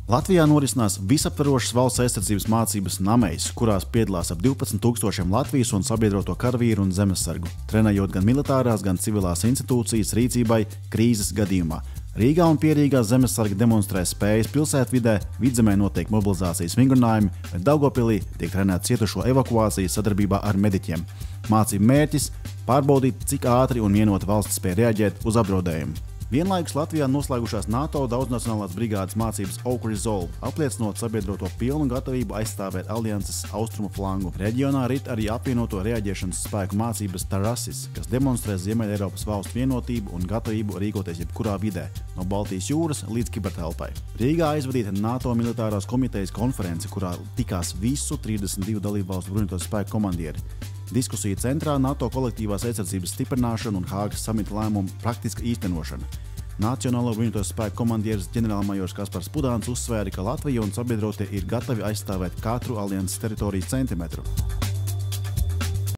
Latvijā norisinās visaptverošas valsts aizsardzības mācības NAMEJS, kurās piedalās ap 12 000 Latvijas un sabiedroto karavīru un zemesargu, trenējot gan militārās, gan civilās institūcijas rīcībai krīzes gadījumā. Rīgā un Pierīgā zemesargi demonstrē spējas pilsētvidē, Vidzemē notiek mobilizācijas vingrinājumi, bet Daugavpilī tiek trenēta cietušo evakuācija sadarbībā ar mediķiem. Mācību mērķis – pārbaudīt, cik ātri un vienota valsts spēj reaģēt uz apdraudējumu. Vienlaikus Latvijā noslēgušās NATO daudznacionālās brigādes mācības Oak Resolve, apliecinot sabiedroto pilnu gatavību aizstāvēt alianses austrumu flangu. Reģionā rit arī apvienoto reaģēšanas spēku mācības Tarasis, kas demonstrē Ziemeļeiropas valstu vienotību un gatavību rīkoties jebkurā vidē, no Baltijas jūras līdz kibertelpai. Rīgā aizvadīta NATO militārās komitejas konference, kurā tikās visu 32 dalībvalstu bruņoto spēku komandieri. Diskusija centrā NATO kolektīvās aizsardzības stiprināšana un Hāgas samita lēmumu praktiska īstenošana. Nacionālo bruņoto spēku komandieris ģenerālmajors Kaspars Pudāns uzsvēra, ka Latvija un sabiedrotie ir gatavi aizstāvēt katru alianses teritorijas centimetru.